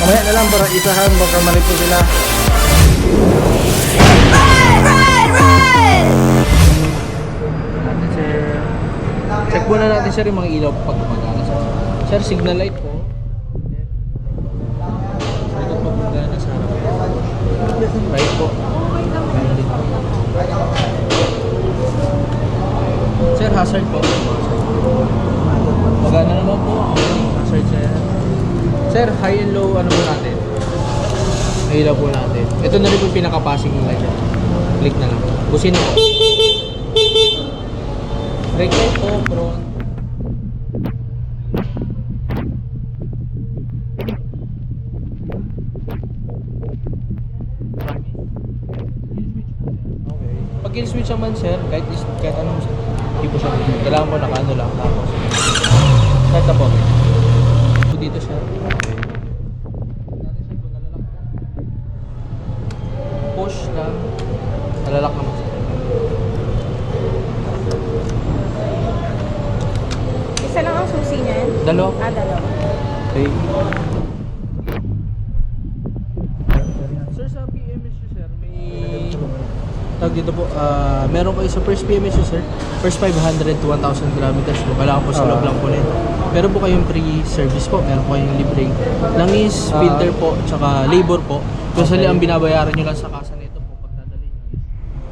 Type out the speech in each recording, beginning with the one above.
Mamaya na lang para isahan, baka malito sila. Check muna natin sir yung mga ilaw pag gumagana sir. Sir, signal light po. Likod po gumagana sa harap. Right po. Sir, hazard po. Magana naman po. Hazard sir. Sir, high and low ano po natin? Ilaw po natin. Ito na rin po yung pinaka-passing light. Click na lang. Busin po. Brake light po, front. Okay. Pag kill switch naman sir, kahit anong tipo siya dito. Kailangan mo naka-ano lang. Tapos start na po. Dito siya. Push lang. Nalalak naman siya. Isa lang ang susi niyan? Dalawa. Dalawa. Okay. Sir, sa PMSU sir, may tawag dito po, meron kayo sa first PMSU sir, first 500 to 1,000 kilometers po, kailangan po sa loob lang po nito. Meron po kayong free-service po, meron po kayong libreng langis, filter po, tsaka labor po. Usually ang binabayaran nyo lang sa kasa nito po pag dadalhin nyo.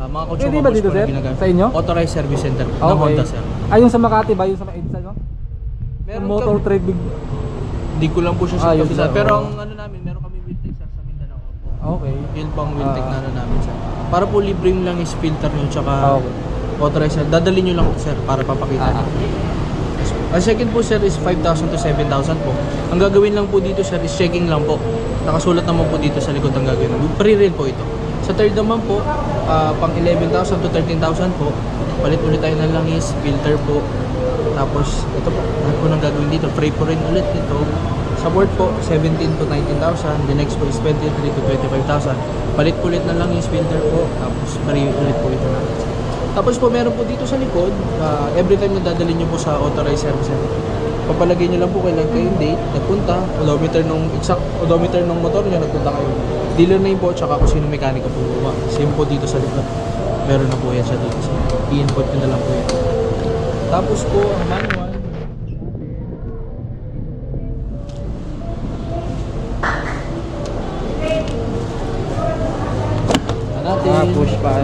Mga Pwede ba dito sir? Sa inyo? Authorized service center ng Honda sir. Yung sa Makati ba? Yung sa EDSA no? Meron Motor kami, Trade Big. hindi ko lang po siya sa yun kabisa. sa- Pero ang ano namin, meron kami Wheeltek sir sa Mindanao po. Okay. Yun pang Wheeltek na ano namin sir. Para po libreng lang is filter nyo tsaka Okay. authorized sir. Dadalhin nyo lang sir para papakita nyo. Ang second po sir is 5,000 to 7,000 po. Ang gagawin lang po dito sir is checking lang po. Nakasulat naman po dito sa likod ang gagawin. Free rin po ito. Sa third naman po, pang 11,000 to 13,000 po. Palit ulit tayo ng langis, filter po. Tapos ito po, lahat po nang gagawin dito. Free po rin ulit ito. Sa board po, 17 to 19,000. The next po is 23 to 25,000. Palit ulit ng langis, filter po. Tapos free ulit po ito natin. Tapos po meron po dito sa likod, every time na dadalhin nyo po sa authorized service center, papalagay nyo lang po kailan kayong date, nagpunta, odometer nung exact odometer ng motor nyo, nagpunta kayo. Dealer name po, tsaka kung sino mekaniko po gumawa. Same po dito sa likod. Meron na po yan siya dito. I-input nyo na lang po yan. Tapos po, ang manual. Natin. Push pa.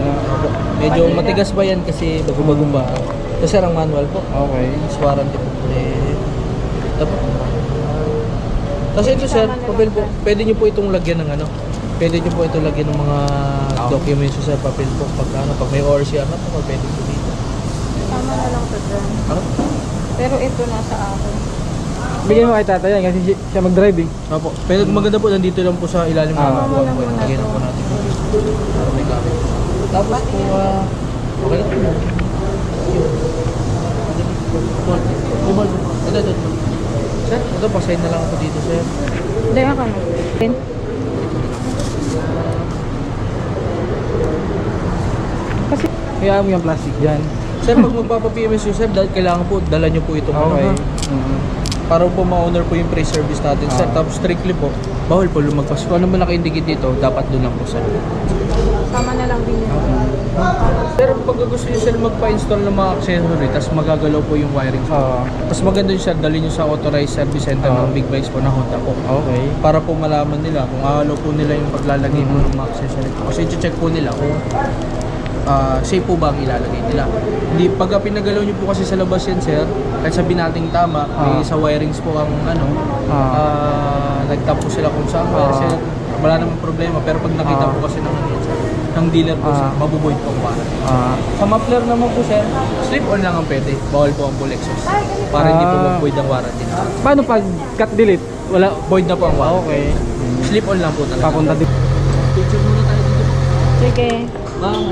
Medyo matigas ba yan kasi bago-bagong ba? Ito sir ang manual po. Okay. Is warranty po. Kasi ito sir, papel po, pwede nyo po itong lagyan ng ano. Pwede nyo po itong lagyan ng mga documents sa papel po. Pag may ORCR na po, pwede po dito. Tama na lang ito dyan. Ano? Pero ito nasa akin. Bigyan mo kay tatay yan kasi siya mag-drive eh. Opo. Pero maganda po, nandito lang po sa ilalim ng Tama buwan na po. muna Lagyan to. po natin. Para may gamit. Tapos po, okay na po. Ito. Sir, ito, pasign na lang ako dito, sir. Hindi ako na. Kasi kaya mo yung plastic dyan. Sir, pag magpapa-PMS yun, sir, kailangan po, dala nyo po itong Okay. Para po ma-honor po yung pre-service natin, sir. Tapos strictly po, bawal po lumagpas. Kung ano man naka-indicate dito, dapat doon lang po, sir. Tama na lang din yun. Sir, pag gusto nyo, sir, magpa-install ng mga accessory, tapos magagalaw po yung wiring. Tapos maganda yun, sir, dali nyo sa authorized service center ng Bigbikes po na Honda po. Okay. Para po malaman nila kung ahalo po nila yung paglalagay po ng mga accessory. Kasi i-check po nila kung safe po ba ang ilalagay nila. Hindi, pagka pinagalaw nyo po kasi sa labas yan, sir, kahit sabihin natin tama, may sa wirings po ang nagtap po sila kung saan wire, sir, wala namang problema. Pero pag nakita po kasi ng dealer po, sir, mabuboid po ang warranty. Sa muffler naman po, sir, slip on lang ang pwede. Bawal po ang full exhaust. Para hindi po mag-void ang warranty. Paano pag cut delete? Wala, void na po ang warranty. Okay. Slip on lang po talaga. Papunta dito. Picture muna tayo dito. Sige. Ma'am,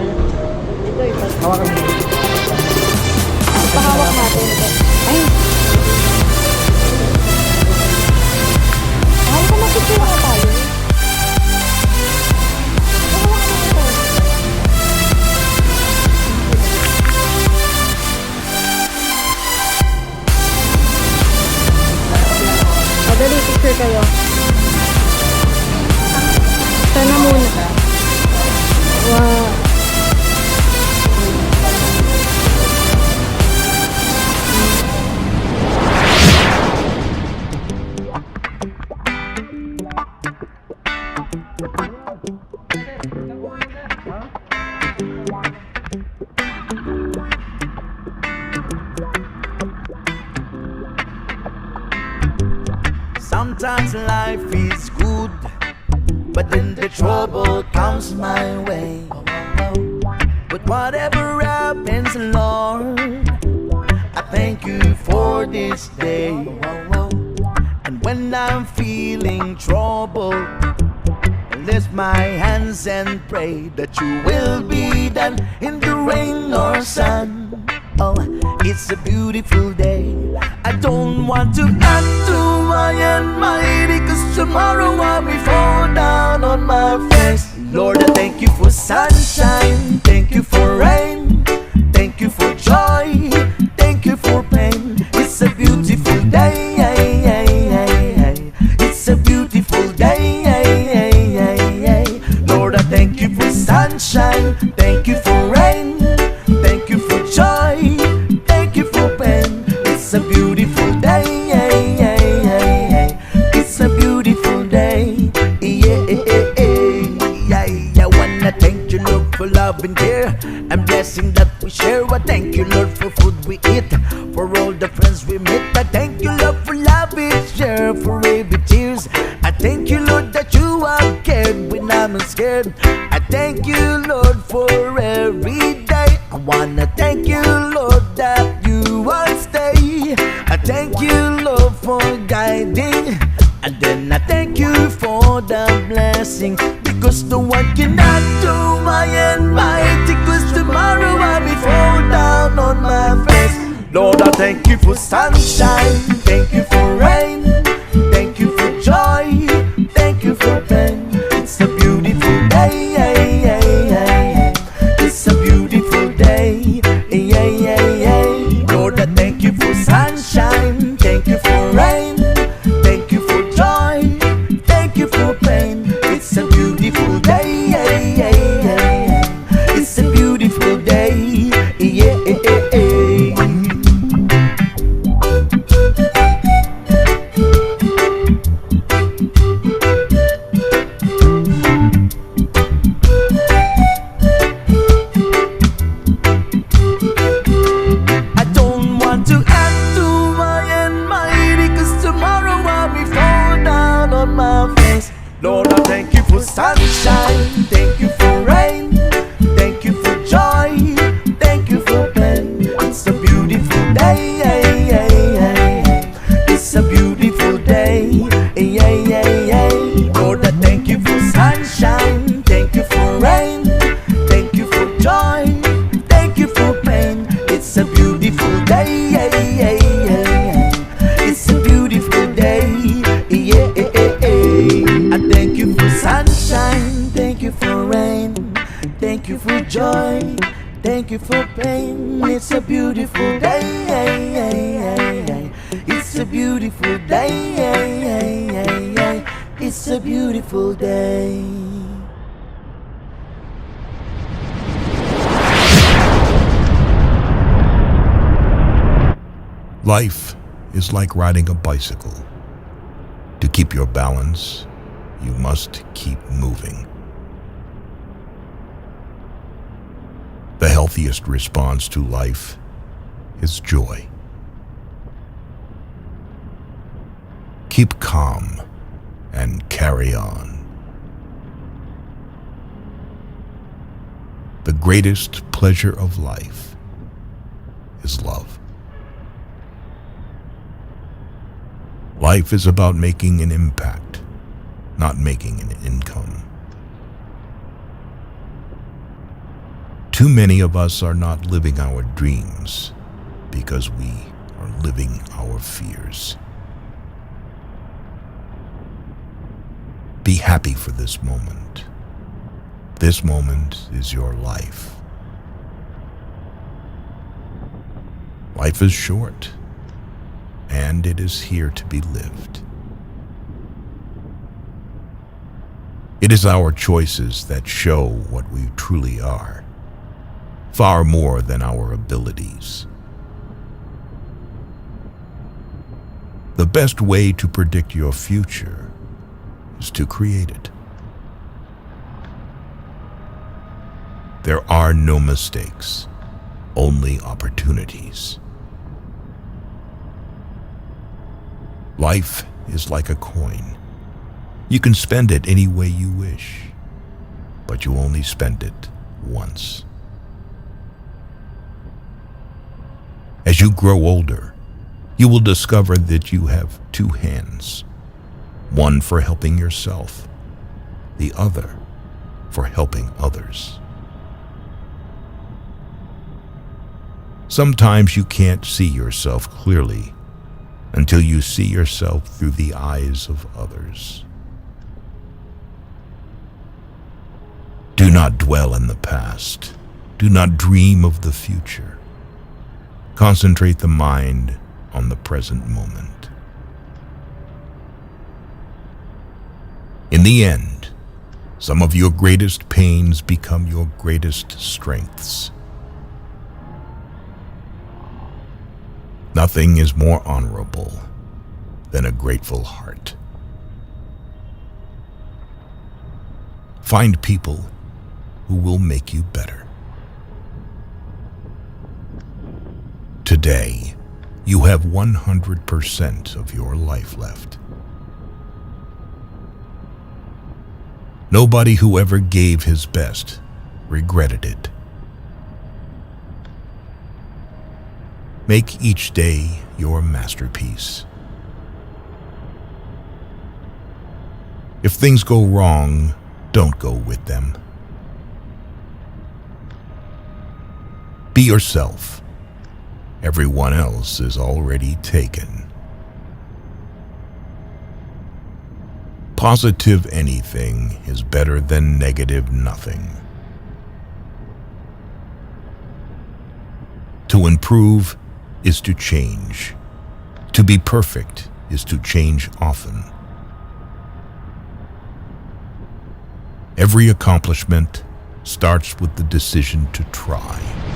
Ito ito. Hawakan mo. Pahawak natin ito. Ay! Ay, ito makikita na tayo. Pahawak natin ito. Madali, picture kayo. Ito na muna. Wow. Sometimes life is good, but then the trouble comes my way. But whatever happens, Lord, I thank you for this day. And when I'm feeling trouble, I lift my hands and pray that you will be done in the rain or sun. Oh, it's a beautiful day. I don't want to act too high and mighty, cause tomorrow I'll be fall down on my face. Lord, I thank you for sunshine, thank you for rain, thank you for joy, thank you for pain. It's a beautiful day, it's a beautiful day. Lord, I thank you for sunshine, thank you for rain, thank you for joy, thank you for pain. It's a beautiful day, it's a beautiful day. I wanna thank you, Lord, for love and care and blessing that we share. I thank you, Lord, for food we eat, for all the friends we meet. I thank you, Lord, for love we share, for every tears. I thank you, Lord, that you are cared when I'm scared. I thank you, Lord, for every day. I wanna thank you, Lord, that you will stay. I thank you, Lord, for guiding. And then I thank you for the blessing, because no one cannot do my and mighty, cause tomorrow I'll be fall down on my face. Lord, I thank you for sunshine, thank you for rain, thank you for joy, thank you for pain. It's a beautiful day, it's a beautiful day. Lord, I thank you for sunshine, thank you for rain, thank you for joy, thank you for pain. It's a beautiful day, it's a beautiful day. I don't want to act too high and mighty, cause tomorrow I'll be fall down on my face. Lord, I thank you for sunshine, thank you for rain, thank you for joy, thank you for pain. It's a beautiful day, it's a beautiful day. Lord, I thank you for sunshine, thank you for rain, thank you for joy, thank you for pain. It's a beautiful day, it's a beautiful day. I thank you for sunshine, thank you for rain, thank you for joy, thank you for pain. It's a beautiful day, it's a beautiful day, it's a beautiful day. Life is like riding a bicycle. To keep your balance, you must keep moving. The healthiest response to life is joy. Keep calm and carry on. The greatest pleasure of life is love. Life is about making an impact, not making an income. Too many of us are not living our dreams because we are living our fears. Be happy for this moment. This moment is your life. Life is short, and it is here to be lived. It is our choices that show what we truly are, far more than our abilities. The best way to predict your future is to create it. There are no mistakes, only opportunities. Life is like a coin. You can spend it any way you wish, but you only spend it once. As you grow older, you will discover that you have two hands, one for helping yourself, the other for helping others. Sometimes you can't see yourself clearly until you see yourself through the eyes of others. Do not dwell in the past. Do not dream of the future. Concentrate the mind on the present moment. In the end, some of your greatest pains become your greatest strengths. Nothing is more honorable than a grateful heart. Find people who will make you better. Today, you have 100% of your life left. Nobody who ever gave his best regretted it. Make each day your masterpiece. If things go wrong, don't go with them. Be yourself. Everyone else is already taken. Positive anything is better than negative nothing. To improve is to change. To be perfect is to change often. Every accomplishment starts with the decision to try.